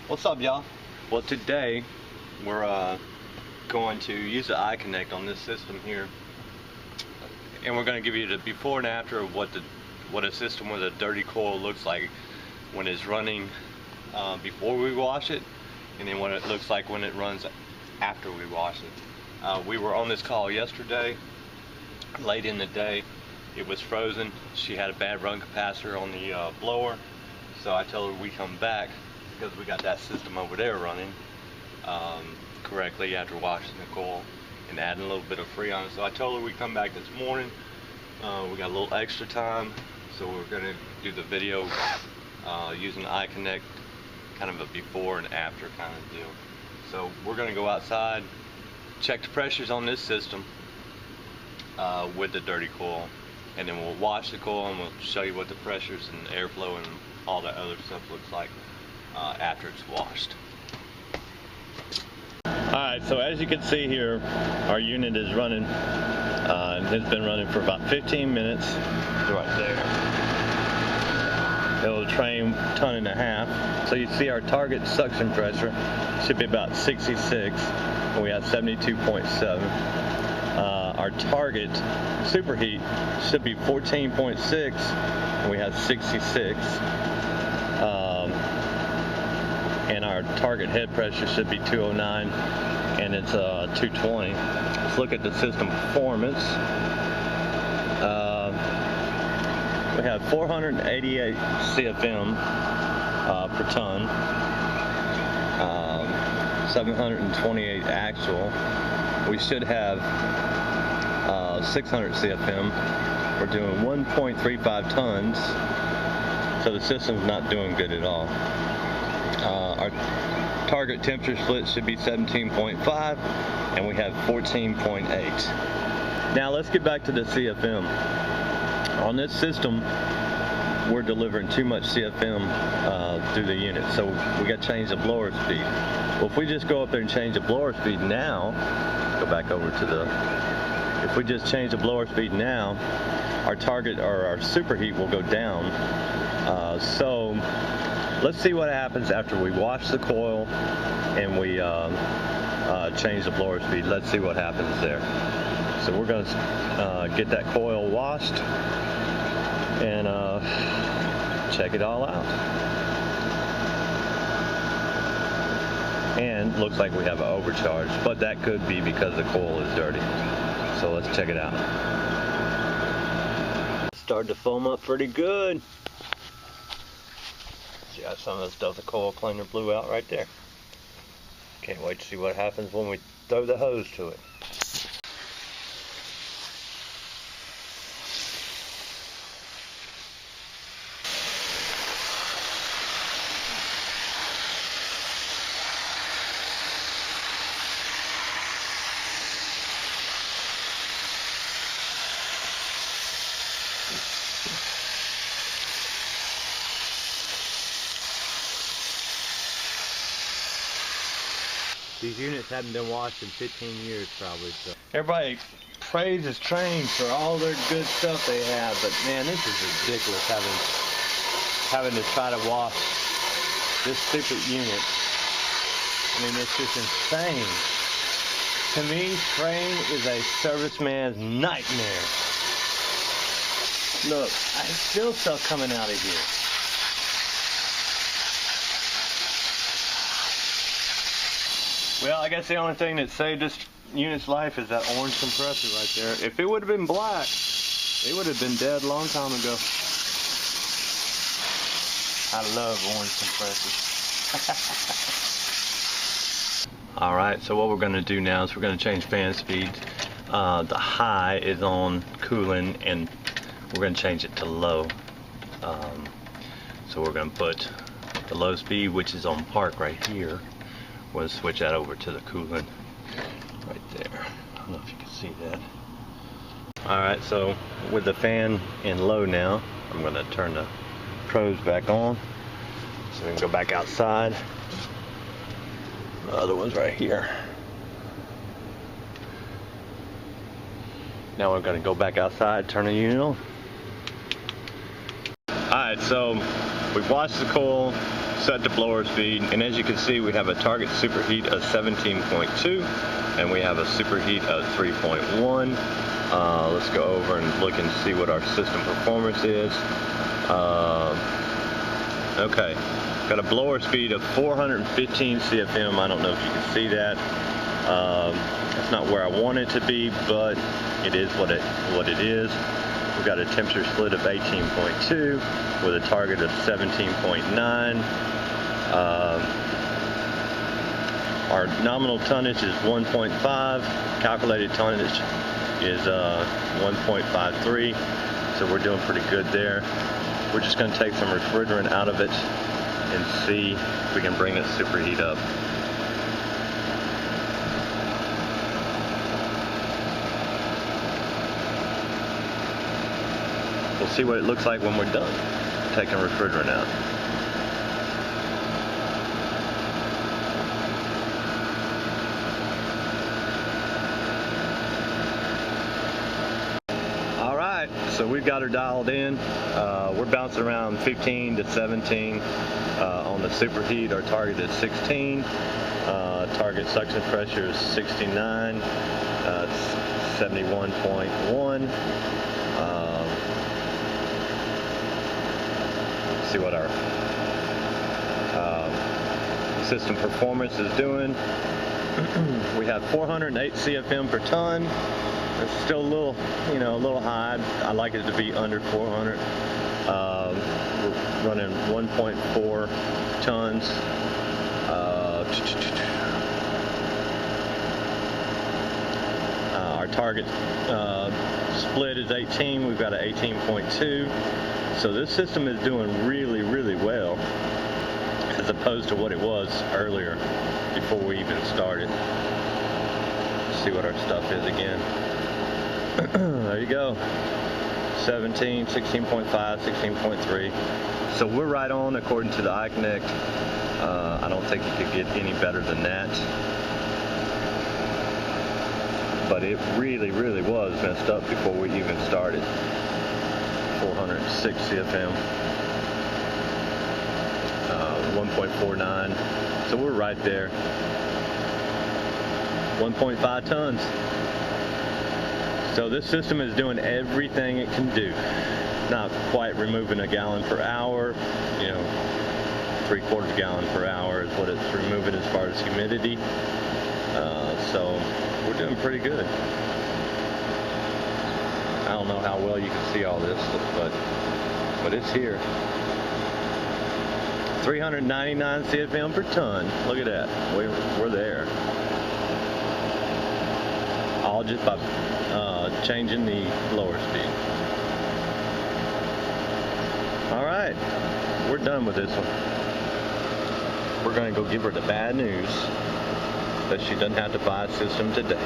What's up, y'all? Well, today we're going to use the iConnect on this system here, and we're going to give you the before and after of what a system with a dirty coil looks like when it's running before we wash it, and then what it looks like when it runs after we wash it. We were on this call yesterday, late in the day. It was frozen. She had a bad run capacitor on the blower, so I told her we come back because we got that system over there running correctly after washing the coil and adding a little bit of Freon. So I told her we'd come back this morning. We got a little extra time, so we're going to do the video using iConnect, kind of a before and after kind of deal. So we're going to go outside, check the pressures on this system with the dirty coil, and then we'll wash the coil and we'll show you what the pressures and airflow and all that other stuff looks like after it's washed. Alright, so as you can see here, our unit is running, and it's been running for about 15 minutes. It's right there. It'll train 1.5 tons. So you see our target suction pressure should be about 66, and we have 72.7. Our target superheat should be 14.6, and we have 66. And our target head pressure should be 209, and it's 220. Let's look at the system performance. We have 488 CFM per ton, 728 actual. We should have 600 CFM. We're doing 1.35 tons, so the system's not doing good at all. Our target temperature split should be 17.5, and we have 14.8. Now let's get back to the CFM. On this system, we're delivering too much CFM through the unit, so we got to change the blower speed. Well, if we just go up there and change the blower speed now, go back over to the, if we just change the blower speed now, our target or our superheat will go down. So let's see what happens after we wash the coil and we change the blower speed. Let's see what happens there. So we're going to get that coil washed and check it all out. And looks like we have an overcharge, but that could be because the coil is dirty. So let's check it out. Started to foam up pretty good. See how some of the stuff the coil cleaner blew out right there. Can't wait to see what happens when we throw the hose to it. These units haven't been washed in 15 years probably. So everybody praises Train for all their good stuff they have, but man, this is ridiculous having to try to wash this stupid unit. I mean, it's just insane. To me, Train is a serviceman's nightmare. Look, there's still stuff coming out of here. Well, I guess the only thing that saved this unit's life is that orange compressor right there. If it would have been black, it would have been dead a long time ago. I love orange compressors. Alright, so what we're going to do now is we're going to change fan speeds. The high is on cooling, and we're going to change it to low. So we're going to put the low speed, which is on park right here. We'll switch that over to the coolant right there. I don't know if you can see that. Alright, so with the fan in low now, I'm going to turn the pros back on so we can go back outside. The other one's right here. Now we're going to go back outside, turn the unit on. Alright, so we've washed the coil, set the blower speed, and as you can see, we have a target superheat of 17.2, and we have a superheat of 3.1. Let's go over and look and see what our system performance is. Okay, got a blower speed of 415 CFM. I don't know if you can see that. That's not where I want it to be, but it is what it is. We've got a temperature split of 18.2 with a target of 17.9. Our nominal tonnage is 1.5. Calculated tonnage is 1.53. So we're doing pretty good there. We're just going to take some refrigerant out of it and see if we can bring that superheat up. We'll see what it looks like when we're done taking refrigerant out. Alright, so we've got her dialed in. We're bouncing around 15 to 17 on the superheat. Our target is 16. Target suction pressure is 69. 71.1. See what our system performance is doing. We have 408 CFM per ton. It's still a little, a little high. I like it to be under 400. We're running 1.4 tons. Our target split is 18. We've got an 18.2. So this system is doing really, really well as opposed to what it was earlier before we even started. Let's see what our stuff is again. There you go. 17, 16.5, 16.3. So we're right on according to the iConnect. I don't think it could get any better than that. But it really, really was messed up before we even started. 406 CFM, 1.49, so we're right there. 1.5 tons. So this system is doing everything it can do. Not quite removing a gallon per hour, 3/4 gallon per hour is what it's removing as far as humidity. So we're doing pretty good. I don't know how well you can see all this, but it's here. 399 CFM per ton. Look at that. We're there. All just by changing the blower speed. All right, we're done with this one. We're going to go give her the bad news that she doesn't have to buy a system today.